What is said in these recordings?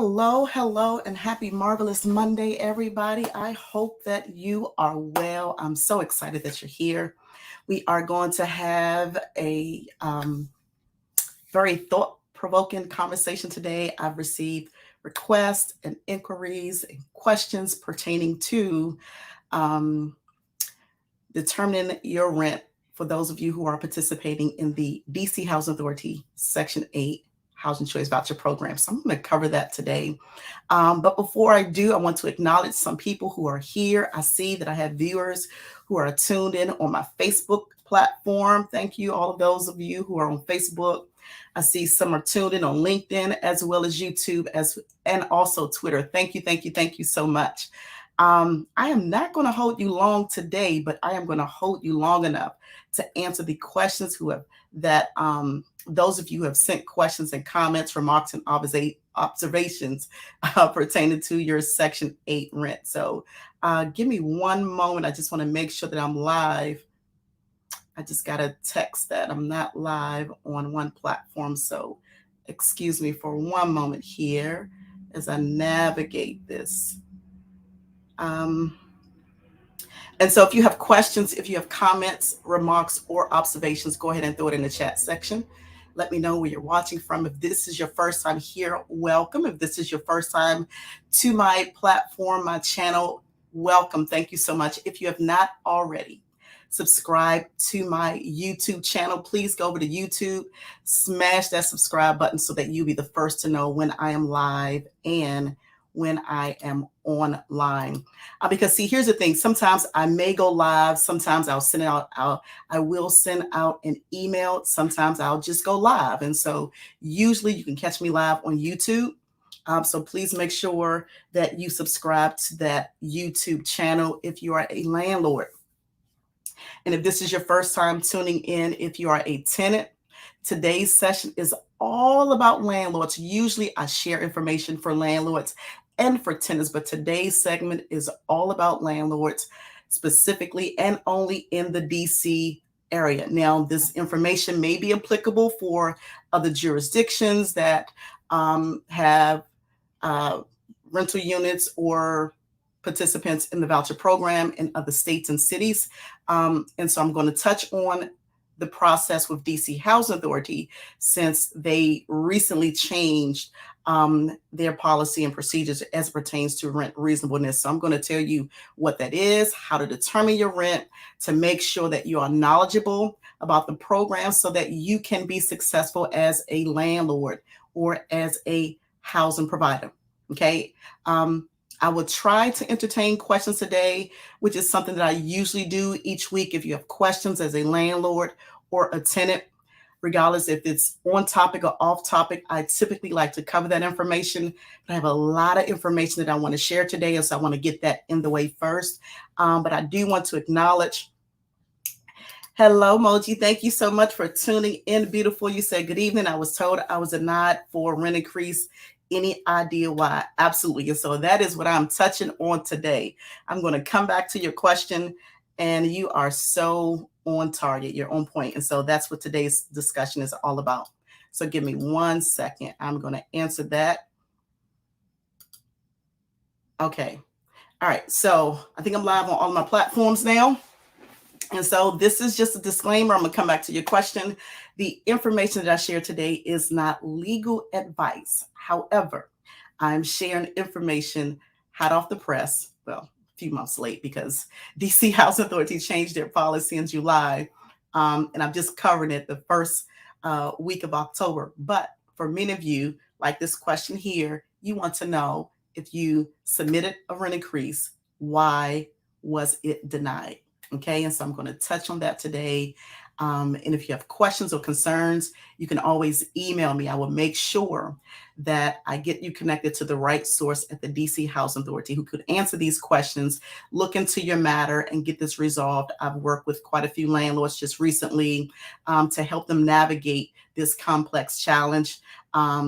Hello, hello, and happy marvelous Monday, everybody. I hope that you are well. I'm so excited that you're here. We are going to have a very thought-provoking conversation today. I've received requests and inquiries and questions pertaining to um, determining your rent for those of you who are participating in the DC Housing Authority Section 8 Housing Choice Voucher Program. So I'm going to cover that today. But before I do, I want to acknowledge some people who are here. I see that I have viewers who are tuned in on my Facebook platform. Thank you, all of those of you who are on Facebook. I see some are tuned in on LinkedIn as well as YouTube and also Twitter. Thank you so much. I am not going to hold you long today, but I am going to hold you long enough to answer the questions those of you who have sent questions and comments, remarks, and observations pertaining to your Section 8 rent. So give me one moment. I just want to make sure that I'm live. I just got a text that I'm not live on one platform. So excuse me for one moment here as I navigate this. And so if you have questions, if you have comments, remarks, or observations, go ahead and throw it in the chat section. Let me know where you're watching from. If this is your first time here, welcome. If this is your first time to my platform, my channel, welcome. Thank you so much. If you have not already subscribed to my YouTube channel, please go over to YouTube, smash that subscribe button so that you'll be the first to know when I am live and when I am online. Because see, here's the thing. Sometimes I may go live. Sometimes I'll send out, I will send out an email. Sometimes I'll just go live. And so usually you can catch me live on YouTube. So please make sure that you subscribe to that YouTube channel if you are a landlord. And if this is your first time tuning in, if you are a tenant, today's session is all about landlords. Usually I share information for landlords and for tenants, but today's segment is all about landlords specifically and only in the DC area. Now, this information may be applicable for other jurisdictions that have rental units or participants in the voucher program in other states and cities. And so I'm going to touch on the process with DC Housing Authority since they recently changed their policy and procedures as it pertains to rent reasonableness. So I'm going to tell you what that is, how to determine your rent, to make sure that you are knowledgeable about the program so that you can be successful as a landlord or as a housing provider. Okay. I will try to entertain questions today, which is something that I usually do each week. If you have questions as a landlord or a tenant, regardless if it's on topic or off topic, I typically like to cover that information. But I have a lot of information that I want to share today, and so I want to get that in the way first. But I do want to acknowledge, hello, Moji. Thank you so much for tuning in. Beautiful. You said, good evening. I was told I was denied for rent increase. Any idea why? Absolutely. And so that is what I'm touching on today. I'm going to come back to your question, and you are so on target. You're on point. And so that's what today's discussion is all about. So give me 1 second. I'm going to answer that. Okay. All right. So I think I'm live on all of my platforms now. And so this is just a disclaimer. I'm going to come back to your question. The information that I share today is not legal advice. However, I'm sharing information hot off the press. Well, a few months late because DC Housing Authority changed their policy in July. And I'm just covering it the first week of October. But for many of you, like this question here, you want to know if you submitted a rent increase, why was it denied? Okay, and so I'm going to touch on that today. And if you have questions or concerns, you can always email me. I will make sure that I get you connected to the right source at the DC Housing Authority who could answer these questions, look into your matter, and get this resolved. I've worked with quite a few landlords just recently to help them navigate this complex challenge,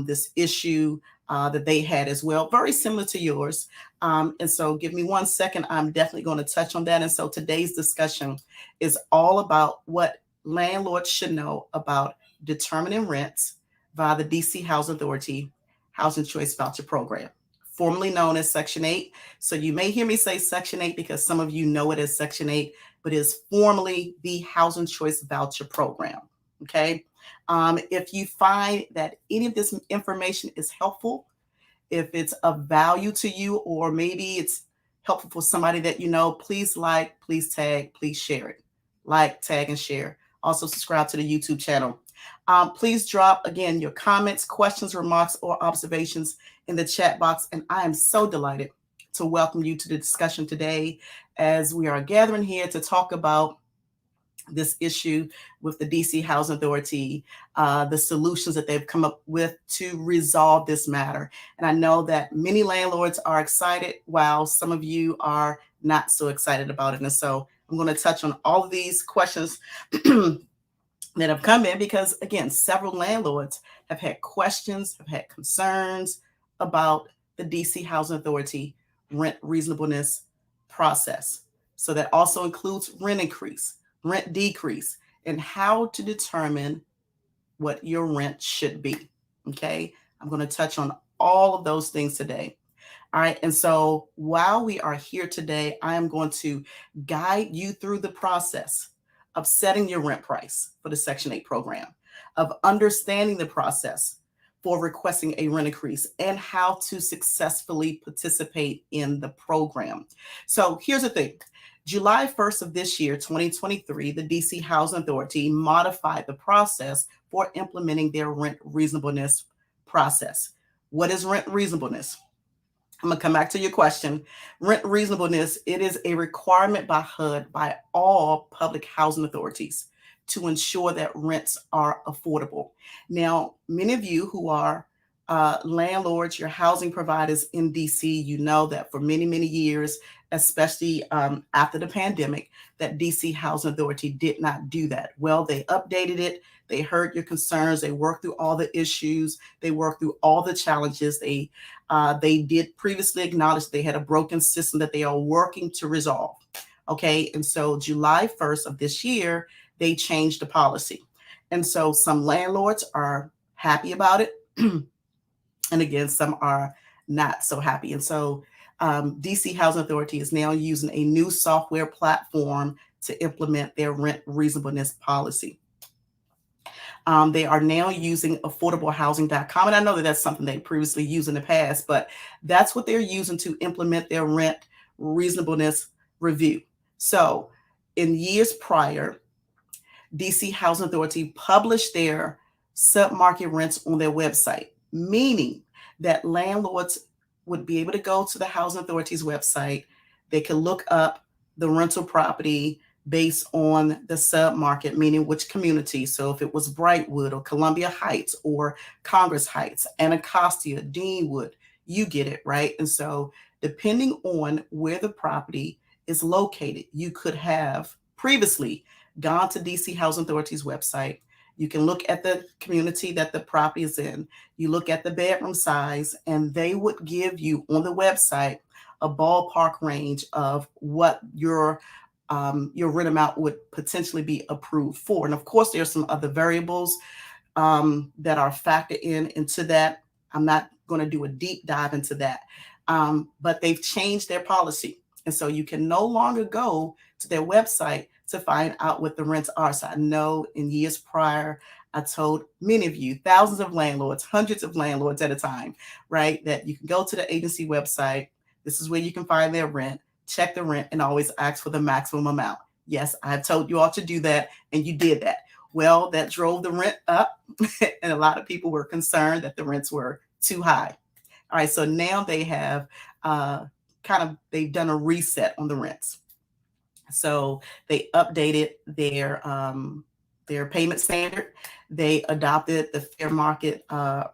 this issue that they had as well, very similar to yours. And so give me 1 second. I'm definitely going to touch on that. And so today's discussion is all about what landlords should know about determining rents via the DC Housing Authority Housing Choice Voucher Program, formerly known as Section 8. So you may hear me say Section 8 because some of you know it as Section 8, but it is formerly the Housing Choice Voucher Program. Okay. If you find that any of this information is helpful, if it's of value to you, or maybe it's helpful for somebody that you know, please like, please tag, please share it. Like, tag, and share. Also subscribe to the YouTube channel. Please drop, again, your comments, questions, remarks, or observations in the chat box. And I am so delighted to welcome you to the discussion today as we are gathering here to talk about this issue with the DC Housing Authority, the solutions that they've come up with to resolve this matter. And I know that many landlords are excited, while some of you are not so excited about it. And so I'm going to touch on all of these questions that have come in because, again, several landlords have had questions, have had concerns about the DC Housing Authority rent reasonableness process. So that also includes rent increase, rent decrease, and how to determine what your rent should be. Okay, I'm going to touch on all of those things today. All right, and so while we are here today, I am going to guide you through the process of setting your rent price for the Section 8 program, of understanding the process for requesting a rent increase, and how to successfully participate in the program. So here's the thing. July 1st of this year, 2023, the DC Housing Authority modified the process for implementing their rent reasonableness process. What is rent reasonableness? I'm going to come back to your question. Rent reasonableness, it is a requirement by HUD, by all public housing authorities, to ensure that rents are affordable. Now, many of you who are landlords, your housing providers in DC, you know that for many, many years, especially after the pandemic, that DC Housing Authority did not do that. Well, they updated it. They heard your concerns. They worked through all the issues. They worked through all the challenges. They did previously acknowledge they had a broken system that they are working to resolve. Okay, and so July 1st of this year, they changed the policy. And so some landlords are happy about it. And again, some are not so happy. And so DC Housing Authority is now using a new software platform to implement their rent reasonableness policy. They are now using affordablehousing.com. And I know that that's something they previously used in the past, but that's what they're using to implement their rent reasonableness review. So in years prior, DC Housing Authority published their submarket rents on their website, meaning that landlords would be able to go to the Housing Authority's website. They could look up the rental property based on the submarket, meaning which community. So if it was Brightwood or Columbia Heights or Congress Heights, Anacostia, Deanwood, you get it, right? And so depending on where the property is located, you could have previously gone to DC Housing Authority's website. You can look at the community that the property is in. You look at the bedroom size, and they would give you on the website a ballpark range of what your rent amount would potentially be approved for. And of course, there's some other variables that are factored into that. I'm not going to do a deep dive into that, but they've changed their policy. And so you can no longer go to their website to find out what the rents are. So I know in years prior, I told many of you, thousands of landlords, hundreds of landlords at a time, right, that you can go to the agency website. This is where you can find their rent, check the rent, and always ask for the maximum amount. Yes, I've told you all to do that, and you did that. Well, that drove the rent up, and a lot of people were concerned that the rents were too high. All right, so now they have they've done a reset on the rents. So they updated their payment standard. They adopted the fair market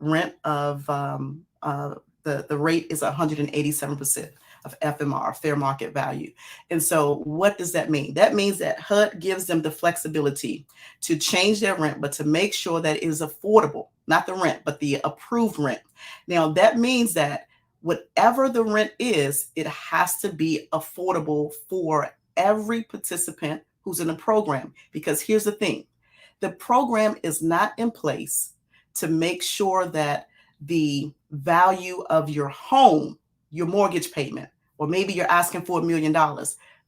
rent of the rate is 187% of FMR, fair market value. And so what does that mean? That means that HUD gives them the flexibility to change their rent, but to make sure that it is affordable, not the rent, but the approved rent. Now that means that whatever the rent is, it has to be affordable for every participant who's in the program. Because here's the thing, the program is not in place to make sure that the value of your home, your mortgage payment, or maybe you're asking for $1 million,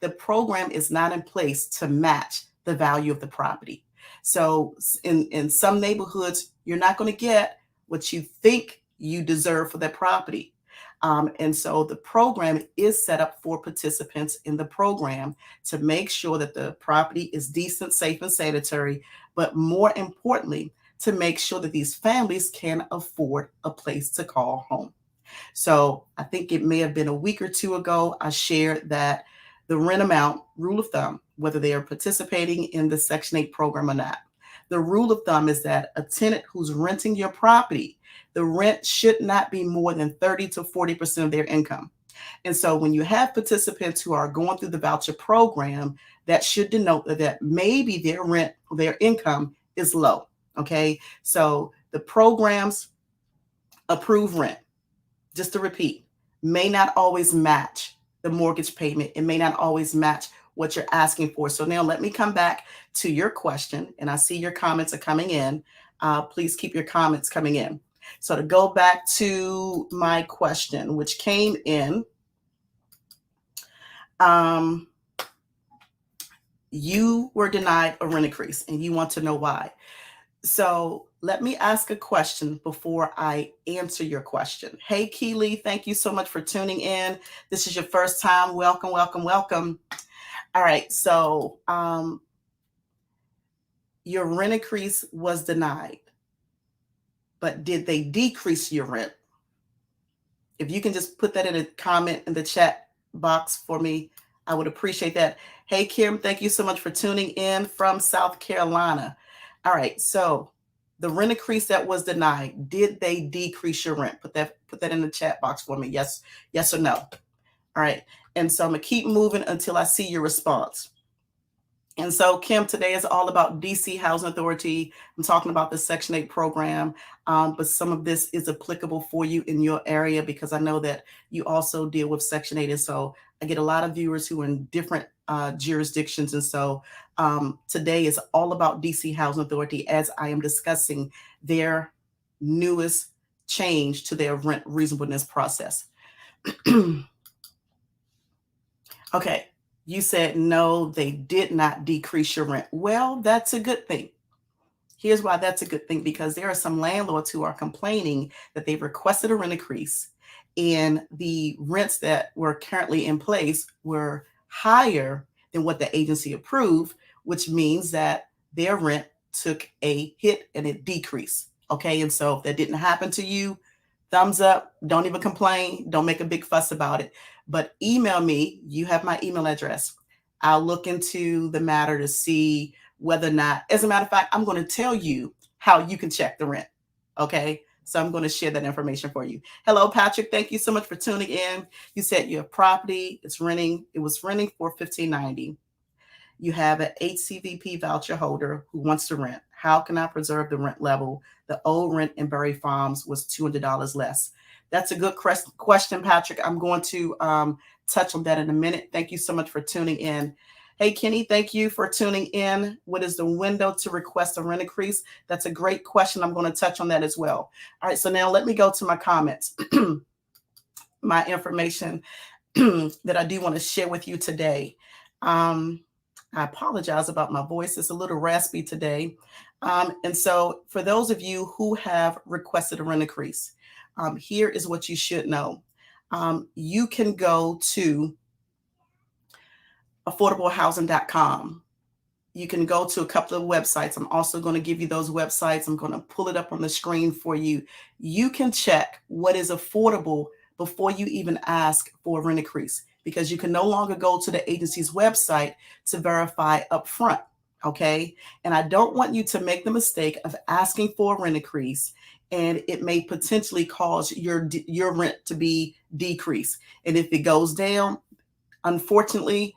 the program is not in place to match the value of the property. So in some neighborhoods, you're not going to get what you think you deserve for that property. And so the program is set up for participants in the program to make sure that the property is decent, safe, and sanitary, but more importantly, to make sure that these families can afford a place to call home. So I think it may have been a week or two ago, I shared that the rent amount, rule of thumb, whether they are participating in the Section 8 program or not, the rule of thumb is that a tenant who's renting your property, the rent should not be more than 30 to 40% of their income. And so when you have participants who are going through the voucher program, that should denote that maybe their rent, their income is low. Okay. So the programs approve rent, just to repeat, may not always match the mortgage payment. It may not always match what you're asking for. So now let me come back to your question, and I see your comments are coming in. Please keep your comments coming in. So to go back to my question, which came in, you were denied a rent increase and you want to know why. So let me ask a question before I answer your question. Hey, Keely, thank you so much for tuning in. This is your first time. Welcome, welcome, welcome. All right. So your rent increase was denied, but did they decrease your rent? If you can just put that in a comment in the chat box for me, I would appreciate that. Hey, Kim, thank you so much for tuning in from South Carolina. All right, so the rent increase that was denied, did they decrease your rent? Put that in the chat box for me. Yes or no. All right, and so I'm gonna keep moving until I see your response. And so, Kim, today is all about DC Housing Authority. I'm talking about the Section 8 program, but some of this is applicable for you in your area because I know that you also deal with Section 8. And so I get a lot of viewers who are in different jurisdictions. And so today is all about DC Housing Authority as I am discussing their newest change to their rent reasonableness process. Okay. You said, no, they did not decrease your rent. Well, that's a good thing. Here's why that's a good thing, because there are some landlords who are complaining that they've requested a rent increase and the rents that were currently in place were higher than what the agency approved, which means that their rent took a hit and it decreased. Okay. And so if that didn't happen to you, thumbs up, don't even complain, don't make a big fuss about it, but email me. You have my email address. I'll look into the matter to see whether or not, as a matter of fact, I'm going to tell you how you can check the rent. Okay. So I'm going to share that information for you. Hello, Patrick. Thank you so much for tuning in. You said your property is renting. It was renting for $1,590. You have an HCVP voucher holder who wants to rent. How can I preserve the rent level? The old rent in Berry Farms was $200 less. That's a good question, Patrick. I'm going to touch on that in a minute. Thank you so much for tuning in. Hey, Kenny, thank you for tuning in. What is the window to request a rent increase? That's a great question. I'm going to touch on that as well. All right, so now let me go to my comments. My information that I do want to share with you today. I apologize about my voice. It's a little raspy today. And so for those of you who have requested a rent increase, here is what you should know. You can go to affordablehousing.com. You can go to a couple of websites. I'm also going to give you those websites. I'm going to pull it up on the screen for you. You can check what is affordable before you even ask for a rent increase, because you can no longer go to the agency's website to verify upfront. Okay. And I don't want you to make the mistake of asking for a rent increase, and it may potentially cause your rent to be decreased. And if it goes down, unfortunately,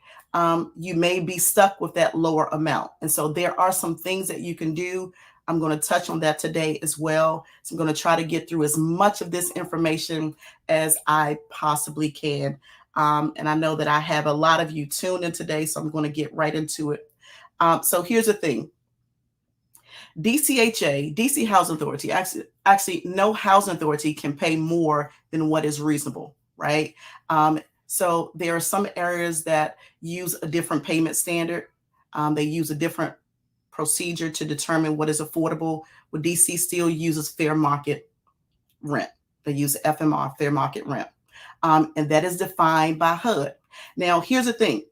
you may be stuck with that lower amount. And so there are some things that you can do. I'm going to touch on that today as well. So I'm going to try to get through as much of this information as I possibly can. And I know that I have a lot of you tuned in today, so I'm going to get right into it. So here's the thing. DCHA, DC Housing Authority, actually no housing authority can pay more than what is reasonable, right? So there are some areas that use a different payment standard. They use a different procedure to determine what is affordable. Well, DC still uses fair market rent. They use FMR, fair market rent. And that is defined by HUD. Now, here's the thing.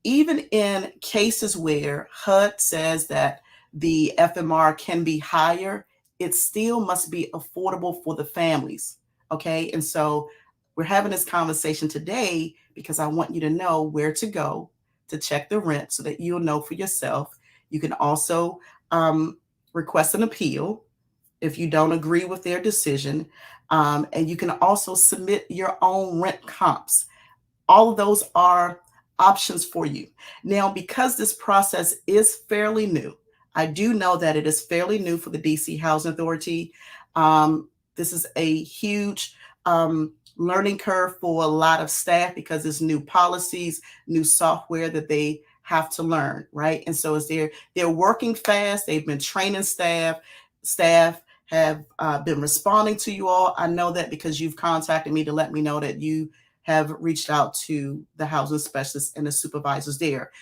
Even in cases where HUD says that the FMR can be higher, it still must be affordable for the families. Okay. And so we're having this conversation today because I want you to know where to go to check the rent so that you'll know for yourself. You can also request an appeal if you don't agree with their decision. And you can also submit your own rent comps. All of those are options for you. Now, because this process is fairly new, I do know that it is fairly new for the DC Housing Authority. This is a huge learning curve for a lot of staff because there's new policies, new software that they have to learn, right? And so as they're working fast, they've been training staff have been responding to you all. I know that because you've contacted me to let me know that you have reached out to the housing specialists and the supervisors there.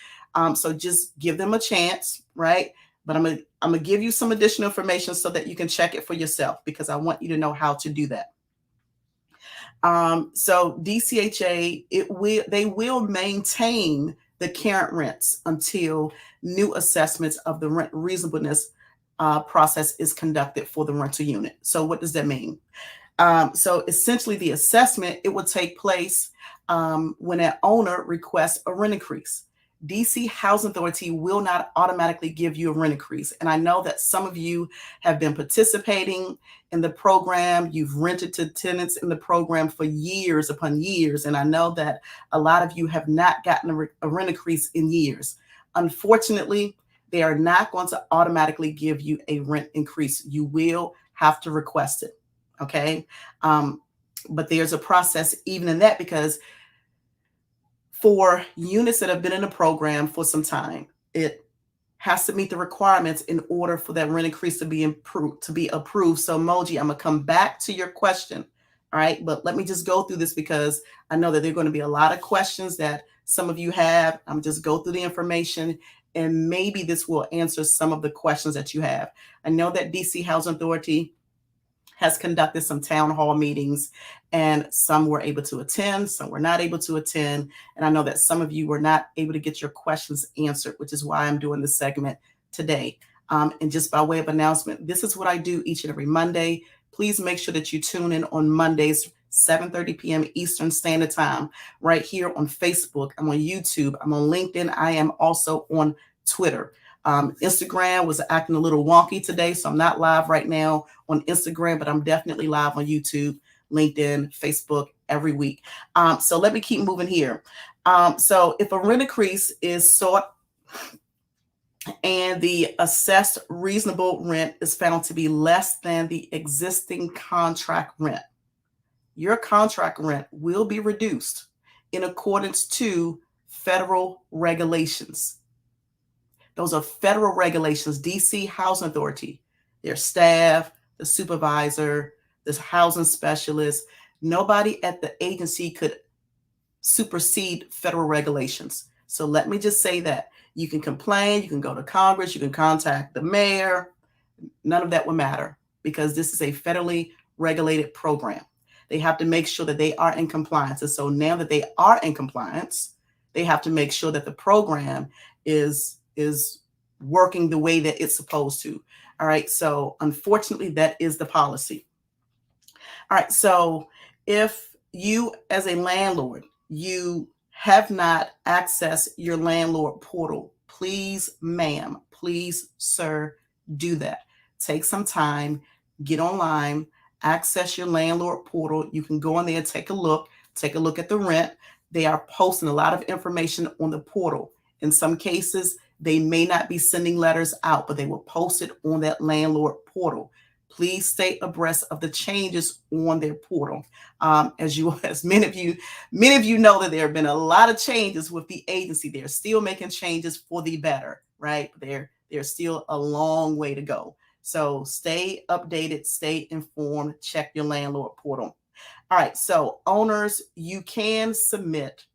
So just give them a chance, right? But I'm gonna give you some additional information so that you can check it for yourself because I want you to know how to do that. So DCHA, they will maintain the current rents until new assessments of the rent reasonableness process is conducted for the rental unit. So what does that mean? So essentially the assessment, it will take place when an owner requests a rent increase. DC Housing Authority will not automatically give you a rent increase. And I know that some of you have been participating in the program. You've rented to tenants in the program for years upon years. And I know that a lot of you have not gotten a rent increase in years. Unfortunately, they are not going to automatically give you a rent increase. You will have to request it. Okay. But there's a process even in that because for units that have been in the program for some time, it has to meet the requirements in order for that rent increase to be approved. So Moji, I'm gonna come back to your question. All right, but let me just go through this because I know that there are going to be a lot of questions that some of you have. I'm just go through the information and maybe this will answer some of the questions that you have. I know that DC Housing Authority has conducted some town hall meetings and some were able to attend, some were not able to attend. And I know that some of you were not able to get your questions answered, which is why I'm doing this segment today. And just by way of announcement, this is what I do each and every Monday. Please make sure that you tune in on Mondays, 7:30 p.m. Eastern Standard Time, right here on Facebook. I'm on YouTube. I'm on LinkedIn. I am also on Twitter. Instagram was acting a little wonky today, so I'm not live right now on Instagram, but I'm definitely live on YouTube, LinkedIn, Facebook every week. So let me keep moving here. So if a rent increase is sought and the assessed reasonable rent is found to be less than the existing contract rent, your contract rent will be reduced in accordance to federal regulations. Those are federal regulations, DC Housing Authority, their staff, the supervisor, the housing specialist. Nobody at the agency could supersede federal regulations. So let me just say that. You can complain, you can go to Congress, you can contact the mayor. None of that will matter because this is a federally regulated program. They have to make sure that they are in compliance. And so now that they are in compliance, they have to make sure that the program is working the way that it's supposed to. All right. So unfortunately, that is the policy. All right. So if you as a landlord, you have not accessed your landlord portal, please, ma'am, please, sir, do that. Take some time, get online, access your landlord portal. You can go in there and take a look at the rent. They are posting a lot of information on the portal. In some cases, they may not be sending letters out, but they will post it on that landlord portal. Please stay abreast of the changes on their portal. As many of you know that there have been a lot of changes with the agency. They're still making changes for the better, right? There's still a long way to go. So stay updated, stay informed, check your landlord portal. All right, so owners, you can submit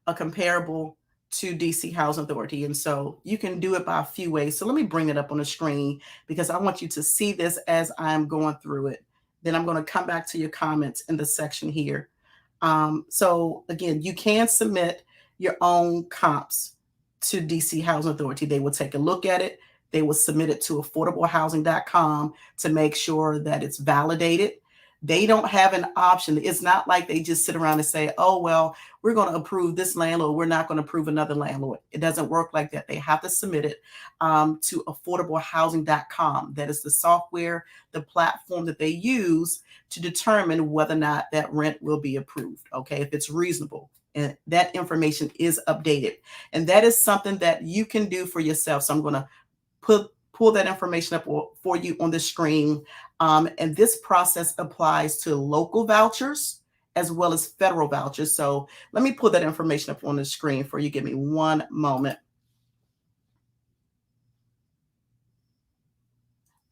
a comparable to DC Housing Authority. And so you can do it by a few ways. So let me bring it up on the screen because I want you to see this as I'm going through it. Then I'm going to come back to your comments in the section here. So again, you can submit your own comps to DC Housing Authority. They will take a look at it. They will submit it to affordablehousing.com to make sure that it's validated. They don't have an option. It's not like they just sit around and say, oh, well, we're going to approve this landlord. We're not going to approve another landlord. It doesn't work like that. They have to submit it to affordablehousing.com. That is the software, the platform that they use to determine whether or not that rent will be approved. Okay, if it's reasonable. And that information is updated. And that is something that you can do for yourself. So I'm going to pull that information up for you on the screen. And this process applies to local vouchers as well as federal vouchers. So let me pull that information up on the screen for you. Give me one moment.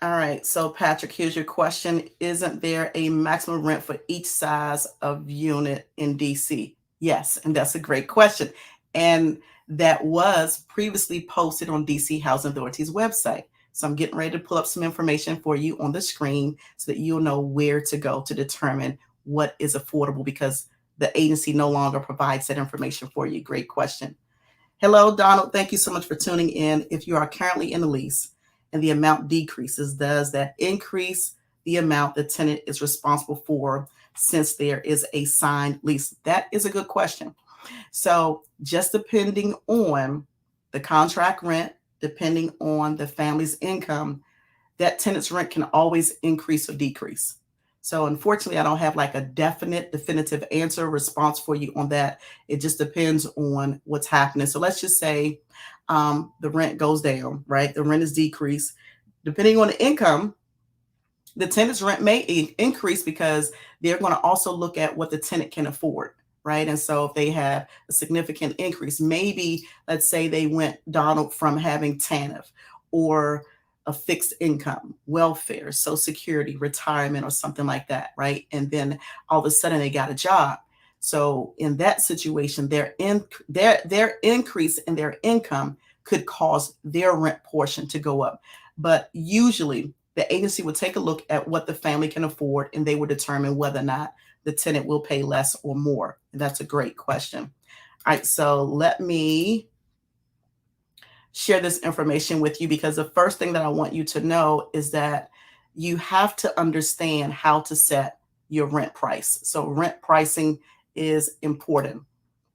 All right. So Patrick, here's your question. Isn't there a maximum rent for each size of unit in DC? Yes. And that's a great question. And that was previously posted on DC Housing Authority's website. So I'm getting ready to pull up some information for you on the screen so that you'll know where to go to determine what is affordable, because the agency no longer provides that information for you. Great question. Hello, Donald. Thank you so much for tuning in. If you are currently in a lease and the amount decreases, does that increase the amount the tenant is responsible for since there is a signed lease? That is a good question. So just depending on the contract rent, depending on the family's income, that tenant's rent can always increase or decrease. So unfortunately, I don't have like a definitive answer response for you on that. It just depends on what's happening. So let's just say the rent goes down, right? The rent is decreased. Depending on the income, the tenant's rent may increase because they're going to also look at what the tenant can afford, right? And so if they have a significant increase, maybe let's say they went, Donald, from having TANF or a fixed income, welfare, Social Security, retirement, or something like that, right? And then all of a sudden they got a job. So in that situation, their increase in their income could cause their rent portion to go up. But usually the agency would take a look at what the family can afford, and they would determine whether or not the tenant will pay less or more. And that's a great question. All right, so let me share this information with you, because the first thing that I want you to know is that you have to understand how to set your rent price. So rent pricing is important.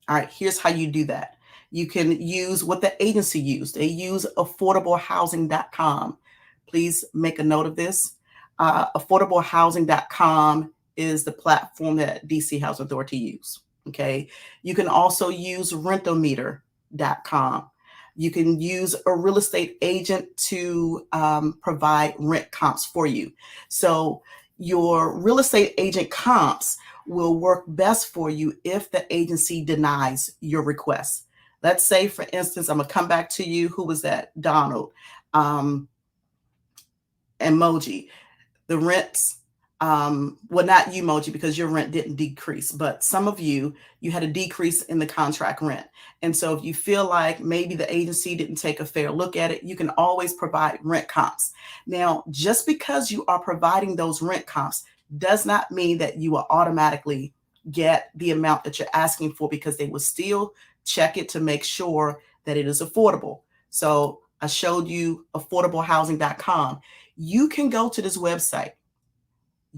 All right, here's how you do that. You can use what the agency used. They use affordablehousing.com. Please make a note of this. Affordablehousing.com is the platform that DC Housing Authority use. Okay. You can also use rentometer.com. You can use a real estate agent to provide rent comps for you. So your real estate agent comps will work best for you if the agency denies your request. Let's say, for instance, I'm going to come back to you. Who was that? Donald. Emoji. The rents, well, not you, Emoji, because your rent didn't decrease, but some of you had a decrease in the contract rent. And so if you feel like maybe the agency didn't take a fair look at it, you can always provide rent comps. Now, just because you are providing those rent comps does not mean that you will automatically get the amount that you're asking for, because they will still check it to make sure that it is affordable. So I showed you affordablehousing.com. You can go to this website.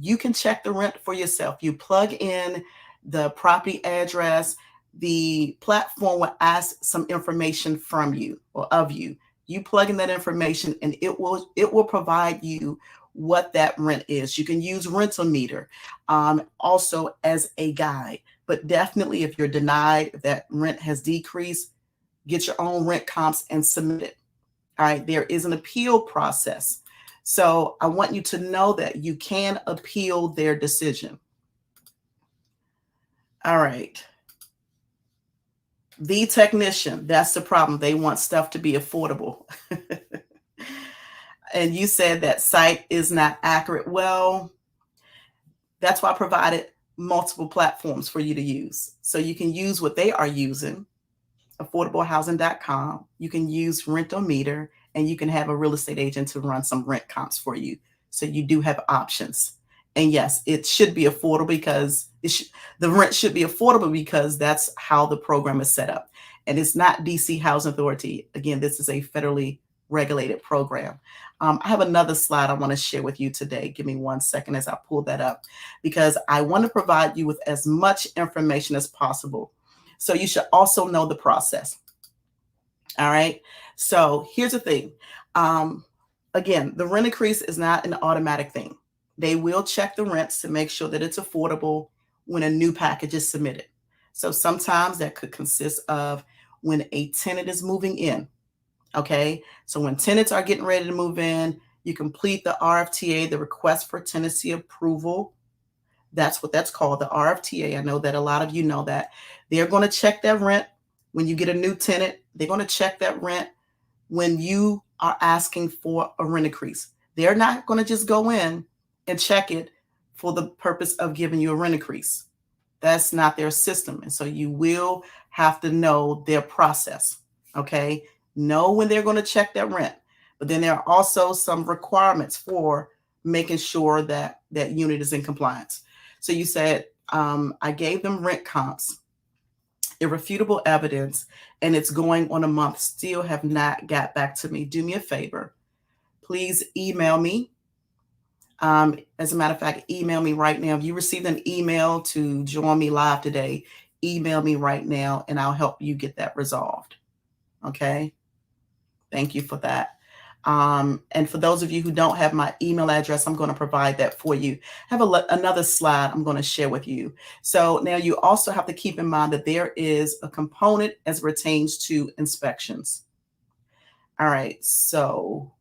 You can check the rent for yourself. You plug in the property address. The platform will ask some information from you or of you. You plug in that information and it will provide you what that rent is. You can use Rental Meter also as a guide. But definitely, if you're denied, if that rent has decreased, get your own rent comps and submit it. All right, there is an appeal process. So I want you to know that you can appeal their decision. All right. The technician, that's the problem. They want stuff to be affordable. And you said that site is not accurate. Well, that's why I provided multiple platforms for you to use. So you can use what they are using, affordablehousing.com. You can use Rentometer, and you can have a real estate agent to run some rent comps for you. So you do have options. And yes, it should be affordable because the rent should be affordable because that's how the program is set up. And it's not DC Housing Authority. Again, this is a federally regulated program. I have another slide I want to share with you today. Give me 1 second as I pull that up, because I want to provide you with as much information as possible. So you should also know the process. All right. So here's the thing. Again, the rent increase is not an automatic thing. They will check the rents to make sure that it's affordable when a new package is submitted. So sometimes that could consist of when a tenant is moving in. Okay. So when tenants are getting ready to move in, you complete the RFTA, the request for tenancy approval. That's what that's called, the RFTA. I know that a lot of you know that. They're going to check that rent when you get a new tenant. They're going to check that rent when you are asking for a rent increase. They're not going to just go in and check it for the purpose of giving you a rent increase. That's not their system. And so you will have to know their process. Okay. Know when they're going to check that rent. But then there are also some requirements for making sure that that unit is in compliance. So you said, I gave them rent comps, irrefutable evidence, and it's going on a month, still have not got back to me. Do me a favor. Please email me. As a matter of fact, email me right now. If you received an email to join me live today, email me right now and I'll help you get that resolved. Okay. Thank you for that. And for those of you who don't have my email address, I'm going to provide that for you. I have another slide I'm going to share with you. So now you also have to keep in mind that there is a component as it pertains to inspections. All right, so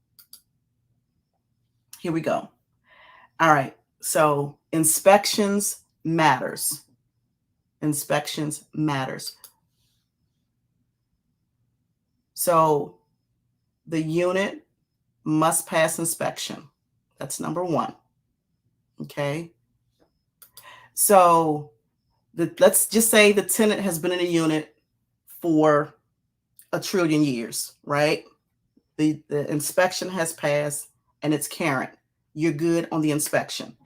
here we go. All right, so inspections matters. Inspections matters. So the unit must pass inspection. That's number one. Okay. So let's just say the tenant has been in a unit for 1 trillion years, right? The inspection has passed and it's current. You're good on the inspection.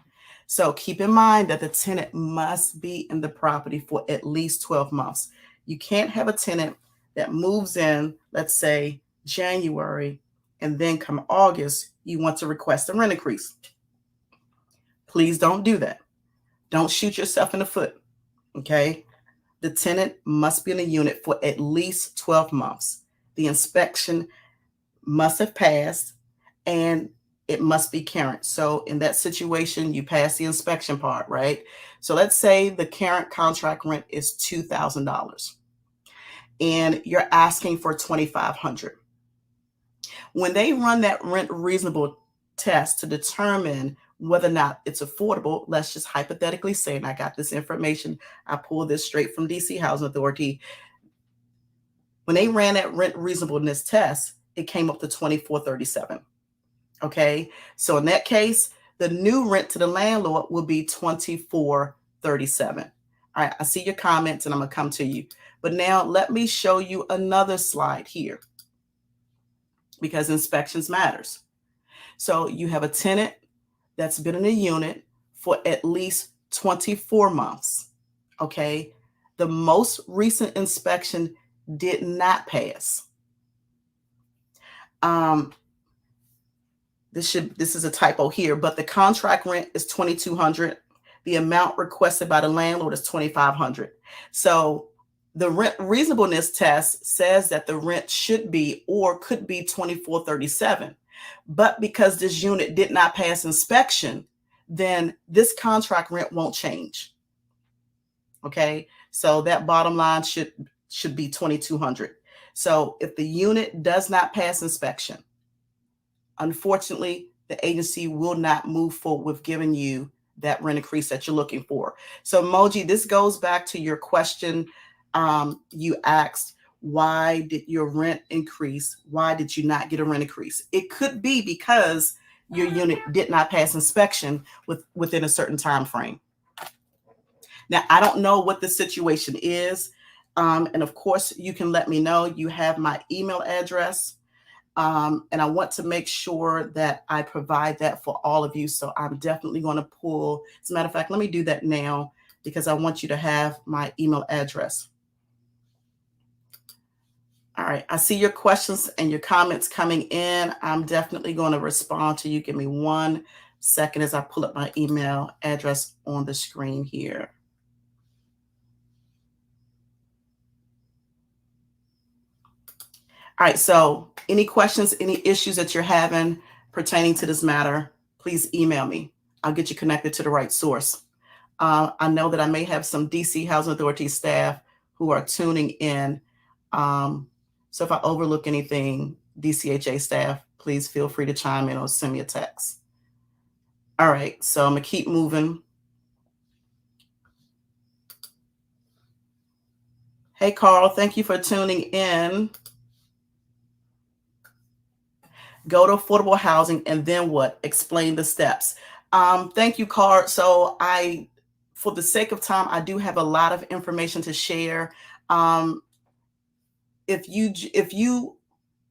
So keep in mind that the tenant must be in the property for at least 12 months. You can't have a tenant that moves in, let's say January, and then come August, you want to request a rent increase. Please don't do that. Don't shoot yourself in the foot. Okay. The tenant must be in a unit for at least 12 months. The inspection must have passed and it must be current. So in that situation, you pass the inspection part, right? So let's say the current contract rent is $2,000 and you're asking for $2,500. When they run that rent reasonable test to determine whether or not it's affordable, let's just hypothetically say, and I got this information, I pulled this straight from DC Housing Authority. When they ran that rent reasonableness test, it came up to $2,437. Okay, so in that case, the new rent to the landlord will be $2,437. All right, I see your comments and I'm gonna come to you. But now let me show you another slide here, because inspections matters. So you have a tenant that's been in a unit for at least 24 months. Okay. The most recent inspection did not pass. This is a typo here, but the contract rent is $2,200. The amount requested by the landlord is $2,500. So the rent reasonableness test says that the rent should be or could be $2,437. But because this unit did not pass inspection, then this contract rent won't change. Okay, so that bottom line should be $2,200. So if the unit does not pass inspection, unfortunately, the agency will not move forward with giving you that rent increase that you're looking for. So Moji, this goes back to your question you asked, why did your rent increase? Why did you not get a rent increase? It could be because your unit did not pass inspection within a certain time frame. Now, I don't know what the situation is. And of course, you can let me know. You have my email address. And I want to make sure that I provide that for all of you. So I'm definitely going to pull. As a matter of fact, let me do that now because I want you to have my email address. All right, I see your questions and your comments coming in. I'm definitely going to respond to you. Give me 1 second as I pull up my email address on the screen here. All right, so any questions, any issues that you're having pertaining to this matter, please email me. I'll get you connected to the right source. I know that I may have some DC Housing Authority staff who are tuning in. So if I overlook anything, DCHA staff, please feel free to chime in or send me a text. All right, so I'm gonna keep moving. Hey, Carl, thank you for tuning in. Go to affordable housing and then what? Explain the steps. Thank you, Carl. So for the sake of time, I do have a lot of information to share. If you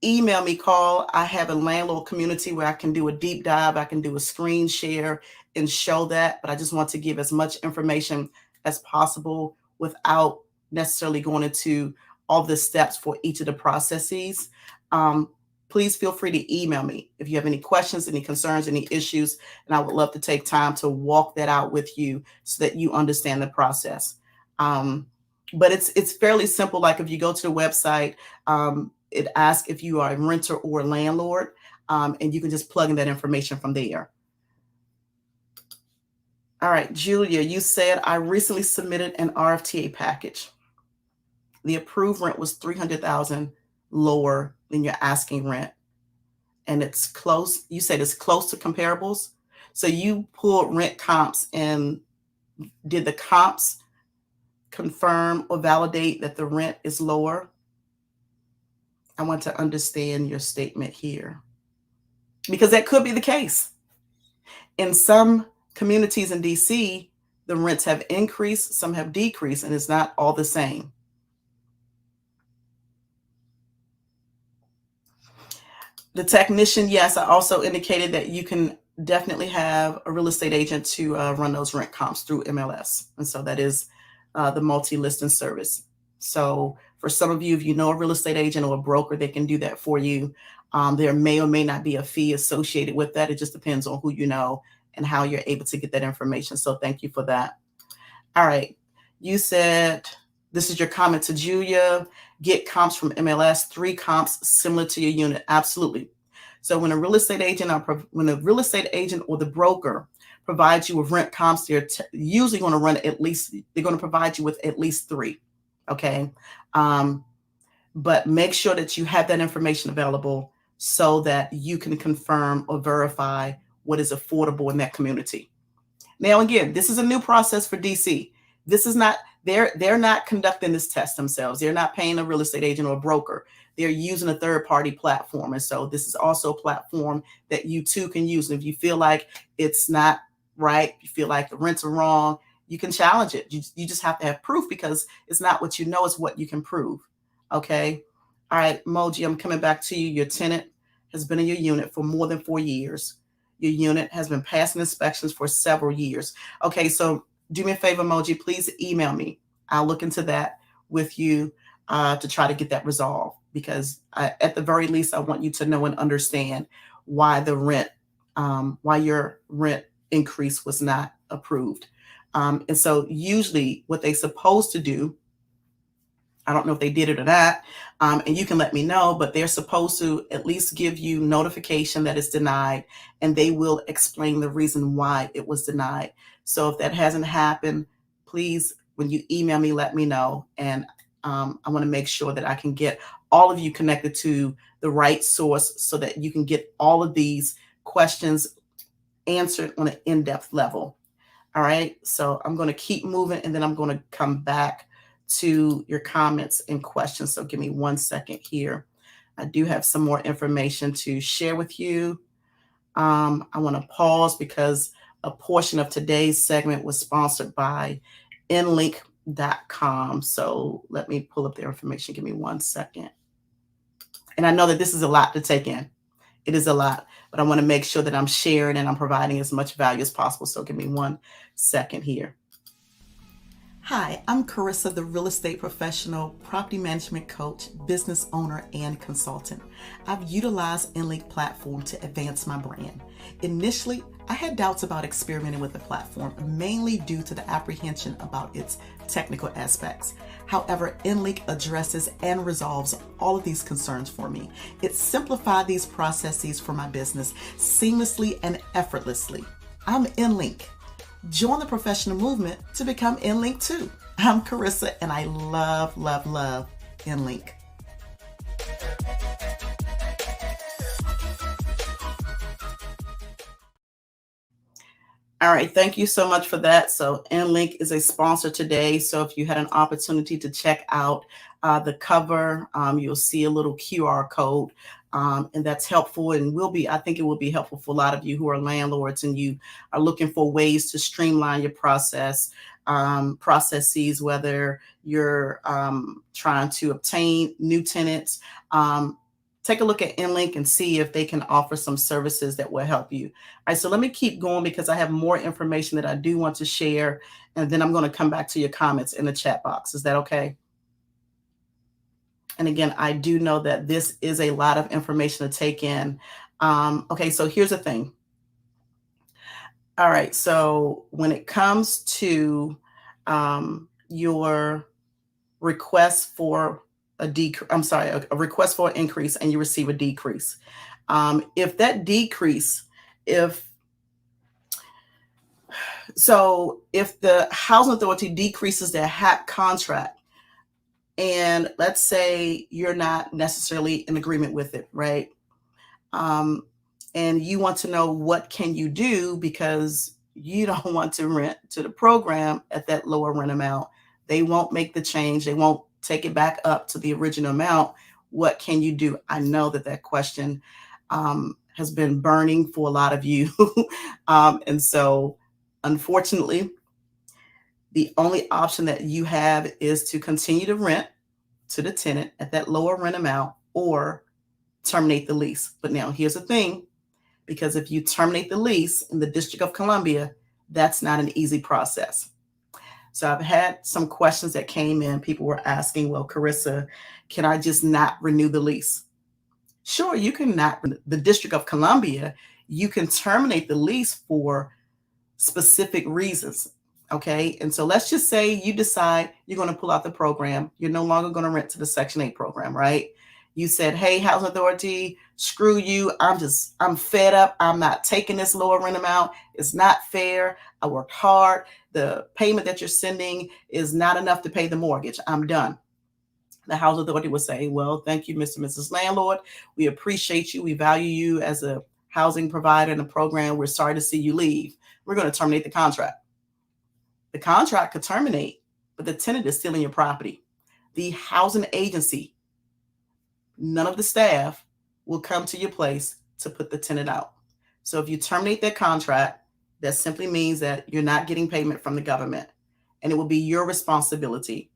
email me, Carl, I have a landlord community where I can do a deep dive. I can do a screen share and show that, but I just want to give as much information as possible without necessarily going into all the steps for each of the processes. Please feel free to email me if you have any questions, any concerns, any issues, and I would love to take time to walk that out with you so that you understand the process. But it's fairly simple. Like if you go to the website, it asks if you are a renter or a landlord, and you can just plug in that information from there. All right, Julia, you said I recently submitted an RFTA package. The approved rent was $300,000 lower than your asking rent, and it's close. You said it's close to comparables. So you pulled rent comps, and did the comps confirm or validate that the rent is lower? I want to understand your statement here, because that could be the case. In some communities in DC, the rents have increased, some have decreased, and it's not all the same. The technician, yes, I also indicated that you can definitely have a real estate agent to run those rent comps through MLS. And so that is the multi-listing service. So for some of you, if you know a real estate agent or a broker, they can do that for you. There may or may not be a fee associated with that. It just depends on who you know and how you're able to get that information. So thank you for that. All right. You said, this is your comment to Julia, get comps from MLS, 3 comps similar to your unit. Absolutely. So when a real estate agent or the broker provides you with rent comps, they're usually going to run they're going to provide you with at least 3. Okay. But make sure that you have that information available so that you can confirm or verify what is affordable in that community. Now, again, this is a new process for DC. This is not, they're not conducting this test themselves. They're not paying a real estate agent or a broker. They're using a third-party platform. And so this is also a platform that you too can use. And if you feel like it's not right, you feel like the rents are wrong, you can challenge it. You just have to have proof, because it's not what you know, it's what you can prove. Okay. All right, Moji, I'm coming back to you. Your tenant has been in your unit for more than 4 years. Your unit has been passing inspections for several years. Okay, so do me a favor, Moji, please email me. I'll look into that with you to try to get that resolved, because at the very least, I want you to know and understand why why your rent increase was not approved. And so usually what they're supposed to do, I don't know if they did it or not, and you can let me know, but they're supposed to at least give you notification that it's denied, and they will explain the reason why it was denied. So if that hasn't happened, please, when you email me, let me know. And I want to make sure that I can get all of you connected to the right source so that you can get all of these questions answered on an in-depth level. All right, so I'm going to keep moving, and then I'm going to come back to your comments and questions. So give me 1 second here. I do have some more information to share with you. I want to pause because a portion of today's segment was sponsored by nlink.com. So let me pull up their information. Give me 1 second. And I know that this is a lot to take in. It is a lot, but I want to make sure that I'm sharing and I'm providing as much value as possible. So give me 1 second here. Hi, I'm Carissa, the real estate professional, property management coach, business owner, and consultant. I've utilized nLink platform to advance my brand. Initially, I had doubts about experimenting with the platform, mainly due to the apprehension about its technical aspects. However, nLink addresses and resolves all of these concerns for me. It simplified these processes for my business seamlessly and effortlessly. I'm nLink. Join the professional movement to become nLink too. I'm Carissa and I love, love, love nLink. All right, thank you so much for that. So nLink is a sponsor today. So if you had an opportunity to check out the cover, you'll see a little QR code. And that's helpful and I think it will be helpful for a lot of you who are landlords and you are looking for ways to streamline your processes, whether you're trying to obtain new tenants. Take a look at nLink and see if they can offer some services that will help you. All right, so let me keep going because I have more information that I do want to share, and then I'm going to come back to your comments in the chat box. Is that okay? And again, I do know that this is a lot of information to take in. Okay, so here's the thing. All right, so when it comes to your request for a request for an increase and you receive a decrease. If that decrease, if the housing authority decreases their HAP contract, and let's say you're not necessarily in agreement with it, right? And you want to know what can you do because you don't want to rent to the program at that lower rent amount. They won't make the change. They won't take it back up to the original amount. What can you do? I know that question has been burning for a lot of you. And so unfortunately, the only option that you have is to continue to rent to the tenant at that lower rent amount or terminate the lease. But now here's the thing, because if you terminate the lease in the District of Columbia, that's not an easy process. So I've had some questions that came in. People were asking, well, Carissa, can I just not renew the lease? Sure, you can not. The District of Columbia, you can terminate the lease for specific reasons. Okay. And so let's just say you decide you're going to pull out the program. You're no longer going to rent to the Section 8 program, right? You said, hey, housing authority, screw you. I'm fed up. I'm not taking this lower rent amount. It's not fair. I worked hard. The payment that you're sending is not enough to pay the mortgage. I'm done. The housing authority would say, well, thank you, Mr. and Mrs. Landlord. We appreciate you. We value you as a housing provider in the program. We're sorry to see you leave. We're going to terminate the contract. The contract could terminate, but the tenant is still in your property. The housing agency, none of the staff will come to your place to put the tenant out. So if you terminate that contract, that simply means that you're not getting payment from the government, and it will be your responsibility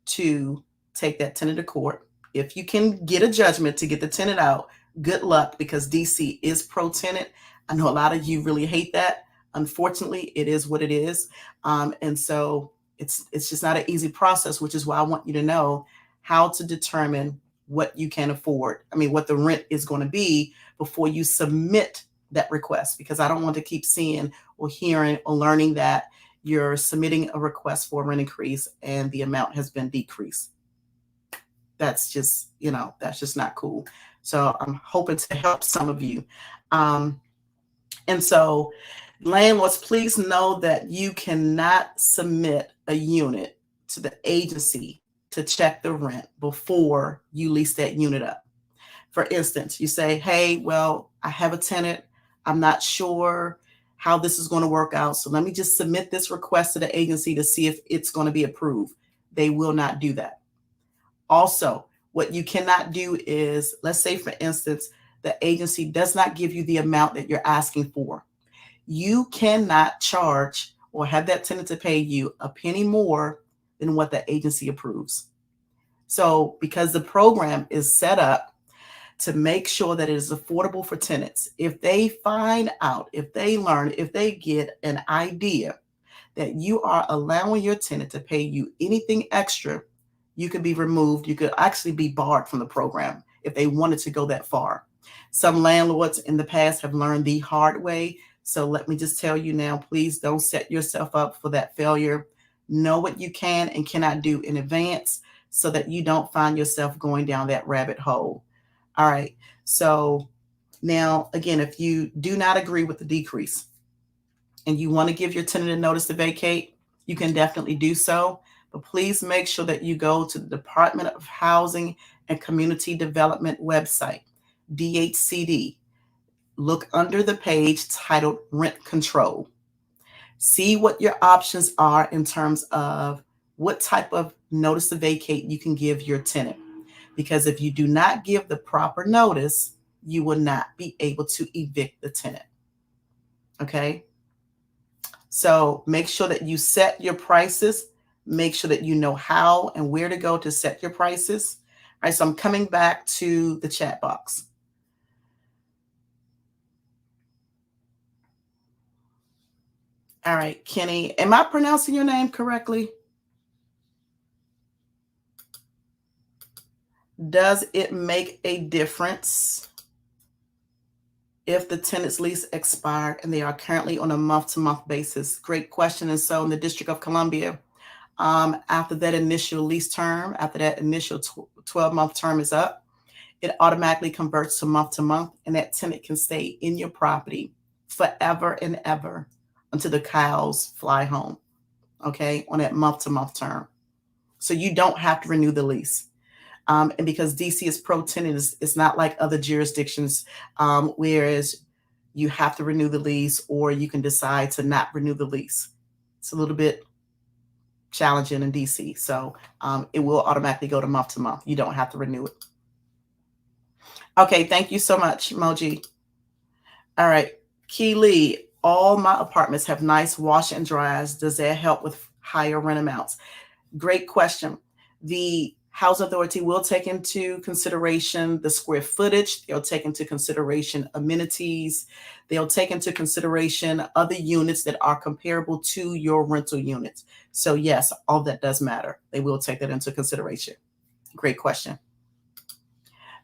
to take that tenant to court. If you can get a judgment to get the tenant out, good luck, because DC is pro-tenant. I know a lot of you really hate that. Unfortunately, it is what it is. And so it's just not an easy process, which is why I want you to know how to determine what you can afford. I mean, what the rent is going to be before you submit that request, because I don't want to keep seeing or hearing or learning that you're submitting a request for a rent increase and the amount has been decreased. That's just, that's just not cool. So I'm hoping to help some of you. And so landlords, please know that you cannot submit a unit to the agency to check the rent before you lease that unit up. For instance, you say, hey, well, I have a tenant. I'm not sure how this is going to work out. So let me just submit this request to the agency to see if it's going to be approved. They will not do that. Also, what you cannot do is, let's say, for instance, the agency does not give you the amount that you're asking for. You cannot charge or have that tenant to pay you a penny more than what the agency approves. So, because the program is set up to make sure that it is affordable for tenants, if they find out, if they learn, if they get an idea that you are allowing your tenant to pay you anything extra, you could be removed. You could actually be barred from the program if they wanted to go that far. Some landlords in the past have learned the hard way. So let me just tell you now, please don't set yourself up for that failure. Know what you can and cannot do in advance so that you don't find yourself going down that rabbit hole. All right. So now, again, if you do not agree with the decrease and you want to give your tenant a notice to vacate, you can definitely do so. But please make sure that you go to the Department of Housing and Community Development website, DHCD. Look under the page titled Rent Control. See what your options are in terms of what type of notice to vacate you can give your tenant. Because if you do not give the proper notice, you will not be able to evict the tenant. Okay? So make sure that you set your prices. Make sure that you know how and where to go to set your prices. All right, so I'm coming back to the chat box. All right, Kenny, am I pronouncing your name correctly? Does it make a difference if the tenant's lease expired and they are currently on a month-to-month basis? Great question. And so in the District of Columbia, after that initial lease term, after that initial 12-month term is up, it automatically converts to month, and that tenant can stay in your property forever and ever until the cows fly home, okay, on that month-to-month term. So you don't have to renew the lease. And because DC is pro-tenant, it's not like other jurisdictions, whereas you have to renew the lease or you can decide to not renew the lease. It's a little bit challenging in DC. So it will automatically go to month. You don't have to renew it. Okay, thank you so much, Moji. All right, Key Lee, all my apartments have nice wash and dryers. Does that help with higher rent amounts? Great question. The Housing Authority will take into consideration the square footage. They'll take into consideration amenities. They'll take into consideration other units that are comparable to your rental units. So yes, all that does matter. They will take that into consideration. Great question.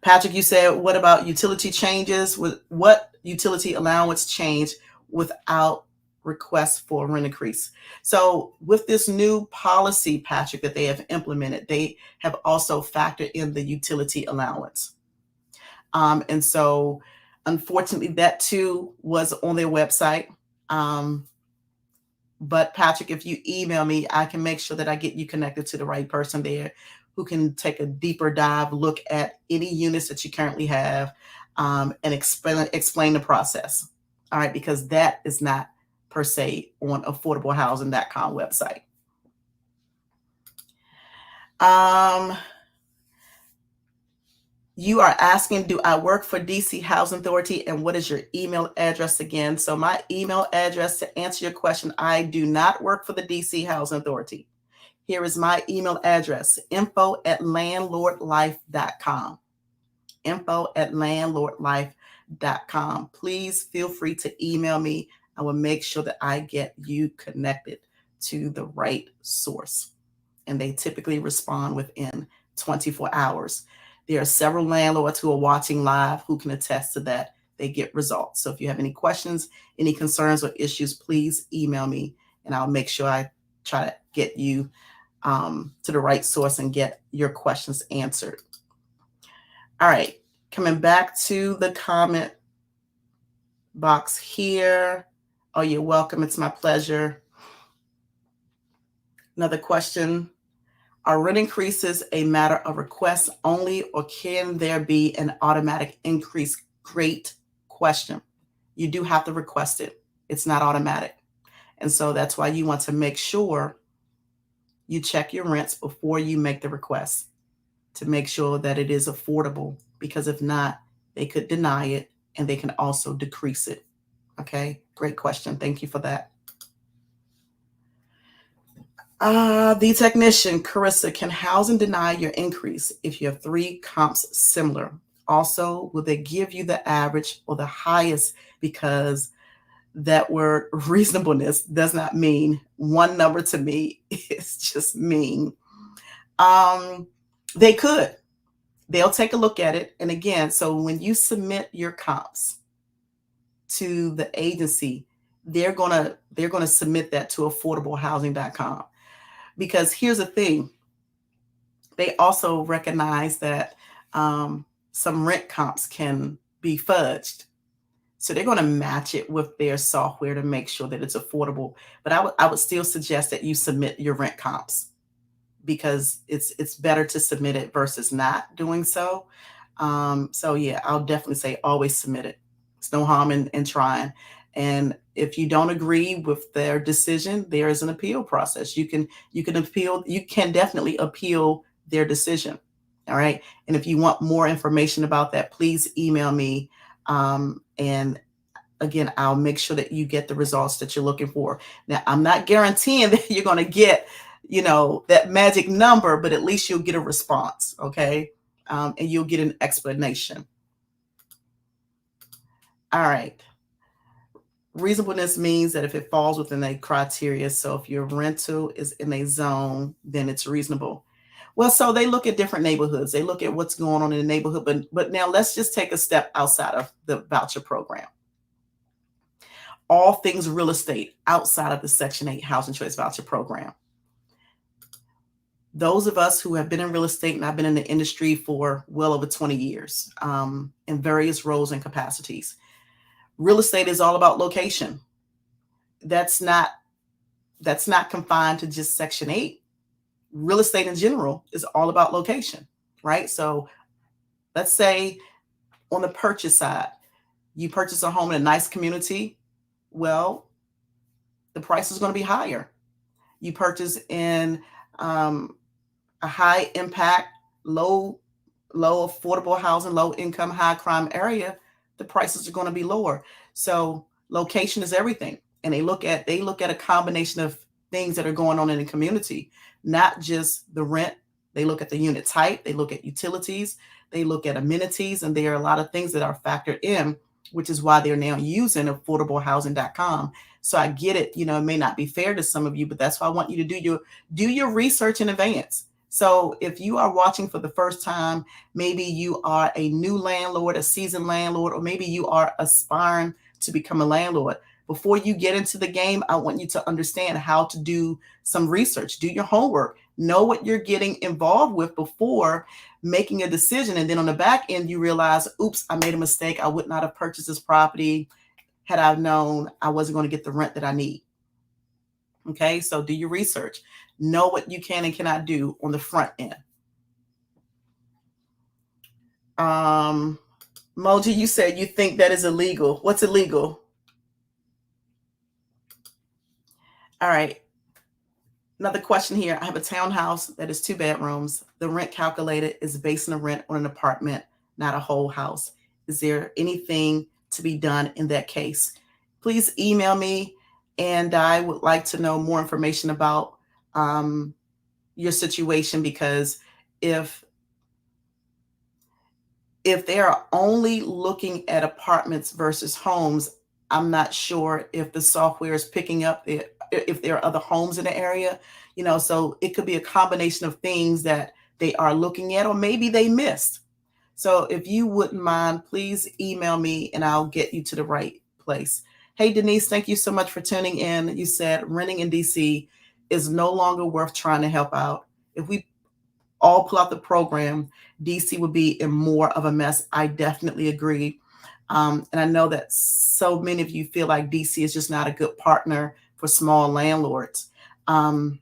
Patrick, you said, what about utility changes? What utility allowance change without request for rent increase? So with this new policy, Patrick, that they have implemented, they have also factored in the utility allowance. And so unfortunately, that too was on their website. But Patrick, if you email me, I can make sure that I get you connected to the right person there who can take a deeper dive look at any units that you currently have, and explain the process. All right, because that is not per se on affordablehousing.com website. You are asking, do I work for DC Housing Authority, and what is your email address again? So my email address, to answer your question, I do not work for the DC Housing Authority. Here is my email address, info@landlordlyfe.com. info@landlordlyfe.com. Please feel free to email me. I will make sure that I get you connected to the right source. And they typically respond within 24 hours. There are several landlords who are watching live who can attest to that. They get results. So if you have any questions, any concerns or issues, please email me and I'll make sure I try to get you to the right source and get your questions answered. All right, coming back to the comment box here. Oh, you're welcome. It's my pleasure. Another question. Are rent increases a matter of request only, or can there be an automatic increase? Great question. You do have to request it. It's not automatic. And so that's why you want to make sure you check your rents before you make the request to make sure that it is affordable, because if not, they could deny it and they can also decrease it. Okay, great question. Thank you for that. The technician, Carissa, can housing deny your increase if you have 3 comps similar? Also, will they give you the average or the highest? Because that word reasonableness does not mean one number to me. It's just mean. They could. They'll take a look at it. And again, so when you submit your comps to the agency, they're gonna submit that to affordablehousing.com. Because here's the thing, they also recognize that some rent comps can be fudged. So they're going to match it with their software to make sure that it's affordable. But I would still suggest that you submit your rent comps, because it's better to submit it versus not doing so. So yeah, I'll definitely say always submit it. It's no harm in trying. And if you don't agree with their decision, there is an appeal process. You can appeal. You can definitely appeal their decision. All right. And if you want more information about that, please email me. And again, I'll make sure that you get the results that you're looking for. Now, I'm not guaranteeing that you're going to get, that magic number, but at least you'll get a response. Okay. And you'll get an explanation. All right. Reasonableness means that if it falls within a criteria, so if your rental is in a zone, then it's reasonable. Well, so they look at different neighborhoods. They look at what's going on in the neighborhood. But now let's just take a step outside of the voucher program. All things real estate outside of the Section 8 Housing Choice Voucher program. Those of us who have been in real estate, and I've been in the industry for well over 20 years in various roles and capacities. Real estate is all about location. That's not confined to just Section 8. Real estate in general is all about location, right? So let's say on the purchase side, you purchase a home in a nice community. Well, the price is going to be higher. You purchase in a high impact, low affordable housing, low income, high crime area, the prices are going to be lower. So location is everything. And they look at a combination of things that are going on in the community, not just the rent. They look at the unit type, they look at utilities, they look at amenities, and there are a lot of things that are factored in, which is why they're now using affordablehousing.com. So I get it, it may not be fair to some of you, but that's why I want you to do your research in advance. So if you are watching for the first time, maybe you are a new landlord, a seasoned landlord, or maybe you are aspiring to become a landlord. Before you get into the game, I want you to understand how to do some research, do your homework, know what you're getting involved with before making a decision. And then on the back end, you realize, oops, I made a mistake. I would not have purchased this property had I known I wasn't going to get the rent that I need. Okay, so do your research. Know what you can and cannot do on the front end. Moji, you said you think that is illegal. What's illegal? All right. Another question here. I have a townhouse that is 2 bedrooms. The rent calculated is basing the rent on an apartment, not a whole house. Is there anything to be done in that case? Please email me, and I would like to know more information about your situation, because if they are only looking at apartments versus homes, I'm not sure if the software is picking up if there are other homes in the area, so it could be a combination of things that they are looking at, or maybe they missed. So if you wouldn't mind, please email me and I'll get you to the right place. Hey, Denise, thank you so much for tuning in. You said renting in DC is no longer worth trying to help out. If we all pull out the program, DC would be in more of a mess. I definitely agree. And I know that so many of you feel like DC is just not a good partner for small landlords. And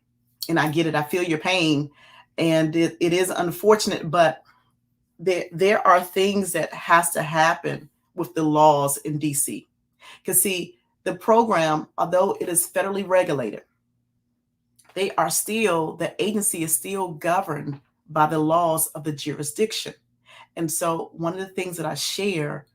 I get it. I feel your pain. And it is unfortunate, but there are things that has to happen with the laws in DC. Because see, the program, although it is federally regulated, the agency is still governed by the laws of the jurisdiction. And so one of the things that I share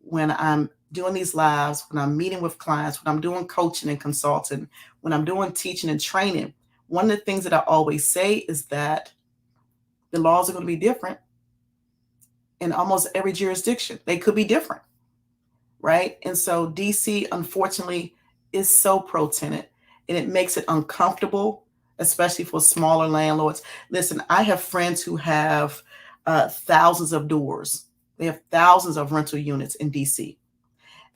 when I'm doing these lives, when I'm meeting with clients, when I'm doing coaching and consulting, when I'm doing teaching and training, one of the things that I always say is that the laws are going to be different in almost every jurisdiction. They could be different, right? And so DC, unfortunately, is so pro-tenant, and it makes it uncomfortable, especially for smaller landlords. Listen, I have friends who have thousands of doors. They have thousands of rental units in DC.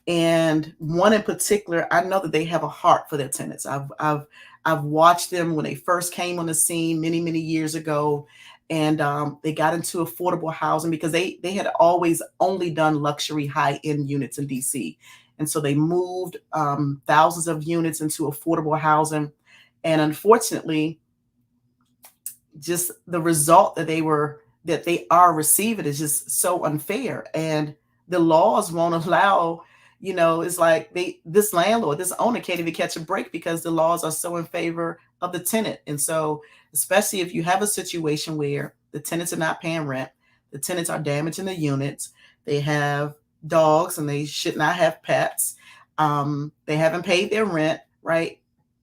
And one in particular, I know that they have a heart for their tenants. I've watched them when they first came on the scene many years ago, and they got into affordable housing because they had always only done luxury high end units in DC, and so they moved thousands of units into affordable housing, and unfortunately, just the result that they are receiving is just so unfair, and the laws won't allow, it's like this landlord, this owner can't even catch a break because the laws are so in favor of the tenant. And so especially if you have a situation where the tenants are not paying rent, the tenants are damaging the units, they have dogs and they should not have pets, they haven't paid their rent, right?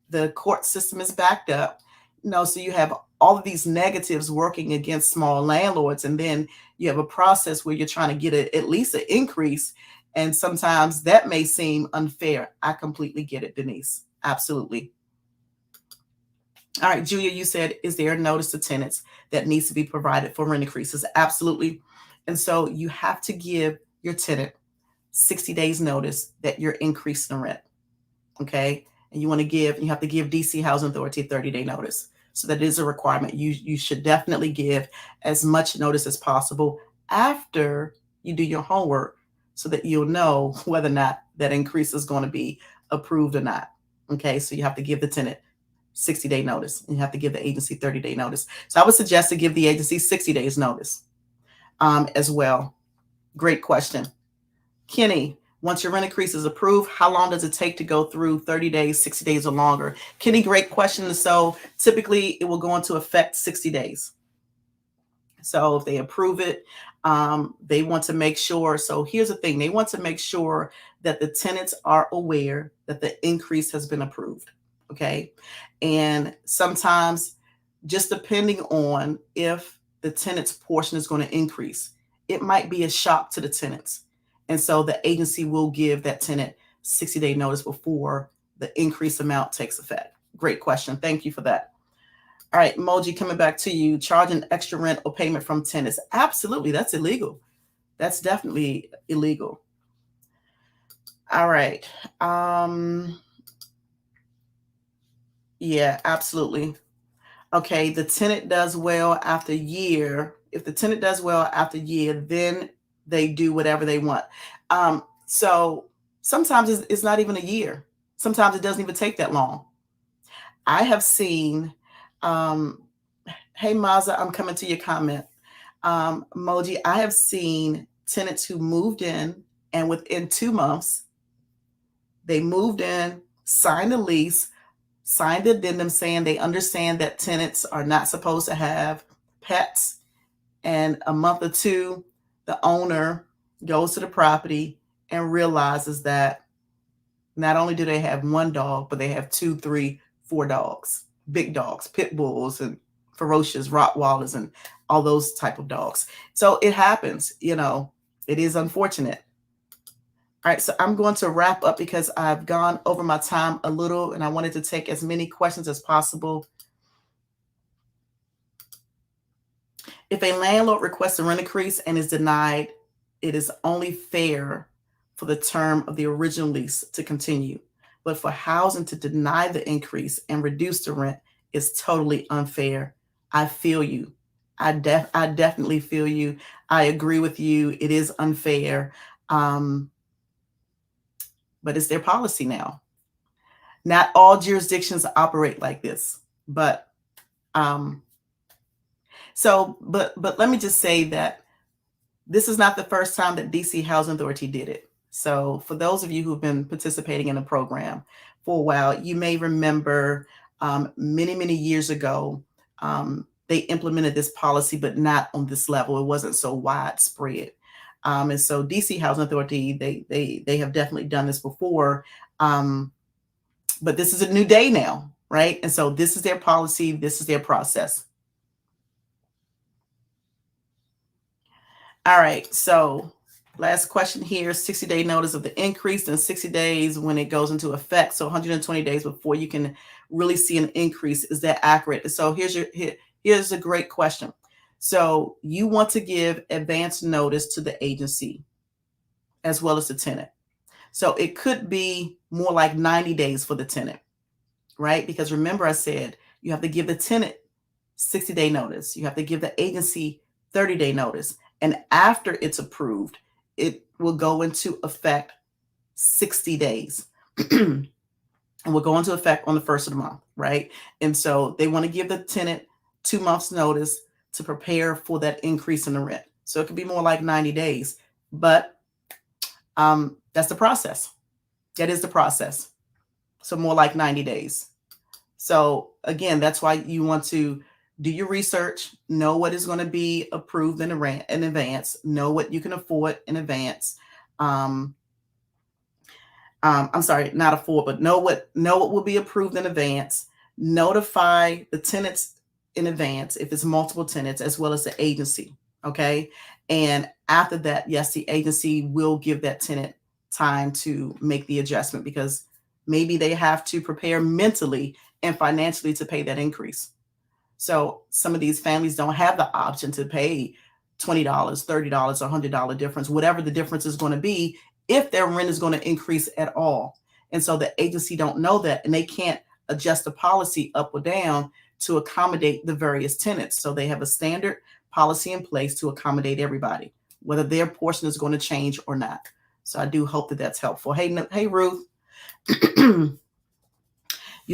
The court system is backed up, so you have all of these negatives working against small landlords, and then you have a process where you're trying to get at least an increase, and sometimes that may seem unfair. I completely get it, Denise. Absolutely. All right, Julia, you said, is there a notice to tenants that needs to be provided for rent increases? Absolutely. And so you have to give your tenant 60 days notice that you're increasing the rent. Okay. And you have to give DC Housing Authority a 30-day notice. So that is a requirement. You should definitely give as much notice as possible after you do your homework so that you'll know whether or not that increase is going to be approved or not. Okay. So you have to give the tenant 60-day notice, and you have to give the agency 30-day notice. So I would suggest to give the agency 60 days notice as well. Great question. Kenny, once your rent increase is approved, how long does it take to go through 30 days, 60 days or longer? Kenny, great question. So typically it will go into effect 60 days. So if they approve it, they want to make sure. So here's the thing. They want to make sure that the tenants are aware that the increase has been approved. Okay. And sometimes, just depending on if the tenant's portion is going to increase, it might be a shock to the tenants. And so the agency will give that tenant 60-day notice before the increased amount takes effect. Great question. Thank you for that. All right, Moji, coming back to you. Charging extra rent or payment from tenants. Absolutely. That's illegal. That's definitely illegal. All right. Yeah, absolutely. Okay, the tenant does well after a year. If the tenant does well after a year, then they do whatever they want. So sometimes it's not even a year. Sometimes it doesn't even take that long. I have seen, hey Maza, I'm coming to your comment. Moji, I have seen tenants who moved in, and within 2 months, they moved in, signed a lease, signed the addendum saying they understand that tenants are not supposed to have pets. And a month or two, the owner goes to the property and realizes that not only do they have one dog, but they have 2, 3, 4 dogs, big dogs, pit bulls and ferocious Rottweilers and all those type of dogs. So it happens, it is unfortunate. All right, so I'm going to wrap up because I've gone over my time a little, and I wanted to take as many questions as possible. If a landlord requests a rent increase and is denied, it is only fair for the term of the original lease to continue. But for housing to deny the increase and reduce the rent is totally unfair. I feel you. I definitely feel you. I agree with you. It is unfair. But it's their policy now. Not all jurisdictions operate like this, but let me just say that this is not the first time that DC Housing Authority did it. So for those of you who've been participating in the program for a while, you may remember many years ago. They implemented this policy, but not on this level. It wasn't so widespread. And so DC Housing Authority, they have definitely done this before. But this is a new day now, right? And so this is their policy. This is their process. All right. So last question here, 60-day notice of the increase and 60 days when it goes into effect. So 120 days before you can really see an increase. Is that accurate? So here's a great question. So you want to give advance notice to the agency as well as the tenant. So it could be more like 90 days for the tenant, right? Because remember I said you have to give the tenant 60-day notice. You have to give the agency 30-day notice. And after it's approved, it will go into effect 60 days. And will go into effect on the first of the month, right? And so they want to give the tenant 2 months notice to prepare for that increase in the rent. So it could be more like 90 days, but that's the process. That is the process. So more like 90 days. So again, that's why you want to do your research, know what is going to be approved in advance, know what you can afford in advance. I'm sorry, not afford, but know what will be approved in advance. Notify the tenants in advance if it's multiple tenants, as well as the agency. Okay. And after that, yes, the agency will give that tenant time to make the adjustment, because maybe they have to prepare mentally and financially to pay that increase. So some of these families don't have the option to pay $20, $30, $100 difference, whatever the difference is going to be, if their rent is going to increase at all. And so the agency don't know that, and they can't adjust the policy up or down to accommodate the various tenants. So they have a standard policy in place to accommodate everybody, whether their portion is going to change or not. So I do hope that that's helpful. Hey, Ruth, you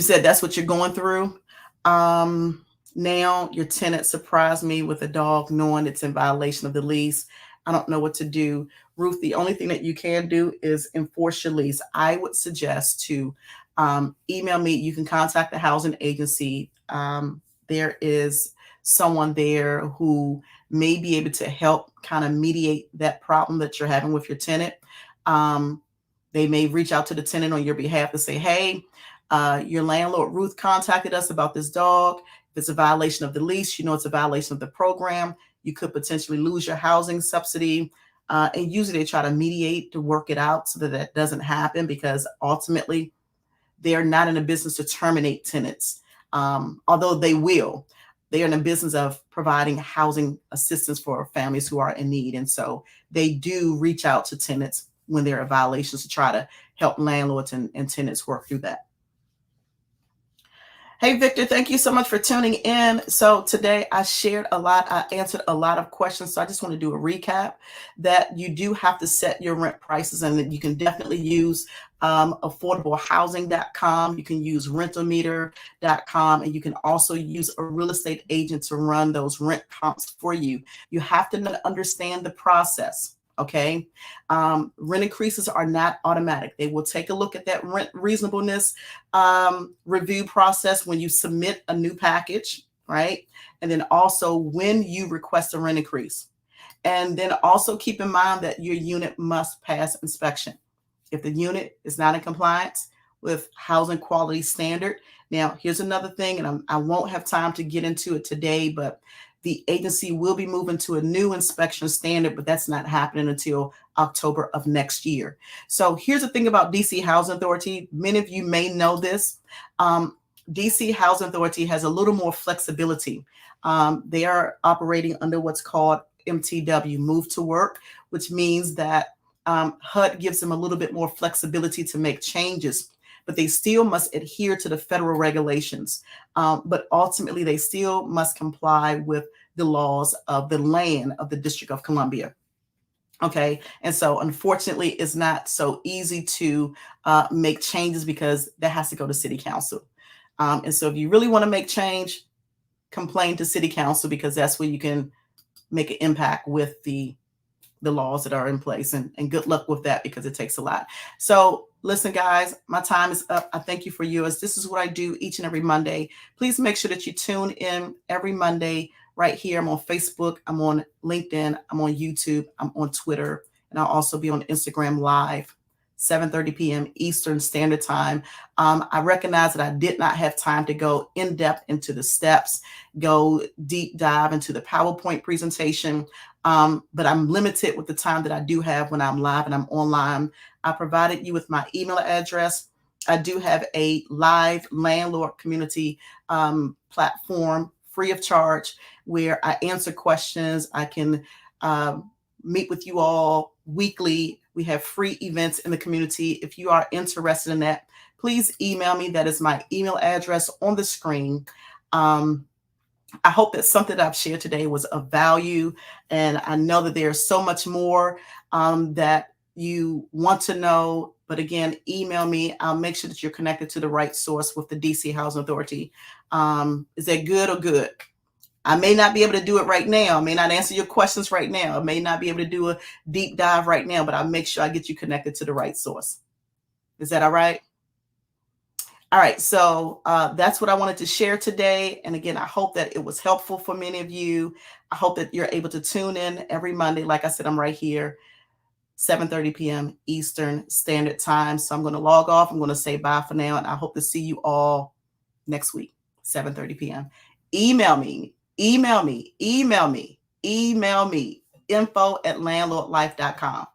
said that's what you're going through. Now your tenant surprised me with a dog, knowing it's in violation of the lease. I don't know what to do. Ruth, the only thing that you can do is enforce your lease. I would suggest to email me. You can contact the housing agency. There is someone there who may be able to help kind of mediate that problem that you're having with your tenant. They may reach out to the tenant on your behalf to say, hey, your landlord, Ruth, contacted us about this dog. If it's a violation of the lease, it's a violation of the program. You could potentially lose your housing subsidy. And usually they try to mediate to work it out so that that doesn't happen, because ultimately they are not in a business to terminate tenants. Although they will. They are in the business of providing housing assistance for families who are in need. And so they do reach out to tenants when there are violations to try to help landlords and tenants work through that. Hey, Victor, thank you so much for tuning in. So today I shared a lot. I answered a lot of questions. So I just want to do a recap that you do have to set your rent prices, and that you can definitely use affordablehousing.com. You can use rentalmeter.com, and you can also use a real estate agent to run those rent comps for you. You have to understand the process. Okay. Rent increases are not automatic. They will take a look at that rent reasonableness review process when you submit a new package, right? And then also when you request a rent increase. And then also keep in mind that your unit must pass inspection. If the unit is not in compliance with housing quality standard. Now, here's another thing, and I won't have time to get into it today, but the agency will be moving to a new inspection standard, but that's not happening until October of next year. So here's the thing about DC Housing Authority. Many of you may know this. DC Housing Authority has a little more flexibility. They are operating under what's called MTW, Move to Work, which means that HUD gives them a little bit more flexibility to make changes, but they still must adhere to the federal regulations. But ultimately, they still must comply with the laws of the land of the District of Columbia. Okay. And so unfortunately, it's not so easy to make changes, because that has to go to City Council. And so if you really want to make change, complain to City Council, because that's where you can make an impact with the laws that are in place. And good luck with that, because it takes a lot. So Listen, guys, my time is up. I thank you for yours. This is what I do each and every Monday. Please make sure that you tune in every Monday right here. I'm on Facebook. I'm on LinkedIn. I'm on YouTube. I'm on Twitter. And I'll also be on Instagram Live, 7:30 p.m. Eastern Standard Time. I recognize that I did not have time to go in depth into the steps, go deep dive into the PowerPoint presentation, but I'm limited with the time that I do have when I'm live and I'm online. I provided you with my email address. I do have a live landlord community platform free of charge where I answer questions. I can meet with you all weekly. We have free events in the community. If you are interested in that, please email me. That is my email address on the screen. I hope that something that I've shared today was of value. And I know that there's so much more that you want to know. But again, email me. I'll make sure that you're connected to the right source with the DC Housing Authority. Is that good or good? I may not be able to do it right now. I may not answer your questions right now. I may not be able to do a deep dive right now, but I'll make sure I get you connected to the right source. Is that all right? All right, so that's what I wanted to share today. And again, I hope that it was helpful for many of you. I hope that you're able to tune in every Monday. Like I said, I'm right here, 7:30 p.m. Eastern Standard Time. So I'm going to log off. I'm going to say bye for now. And I hope to see you all next week, 7:30 p.m. Email me, info@landlordlife.com.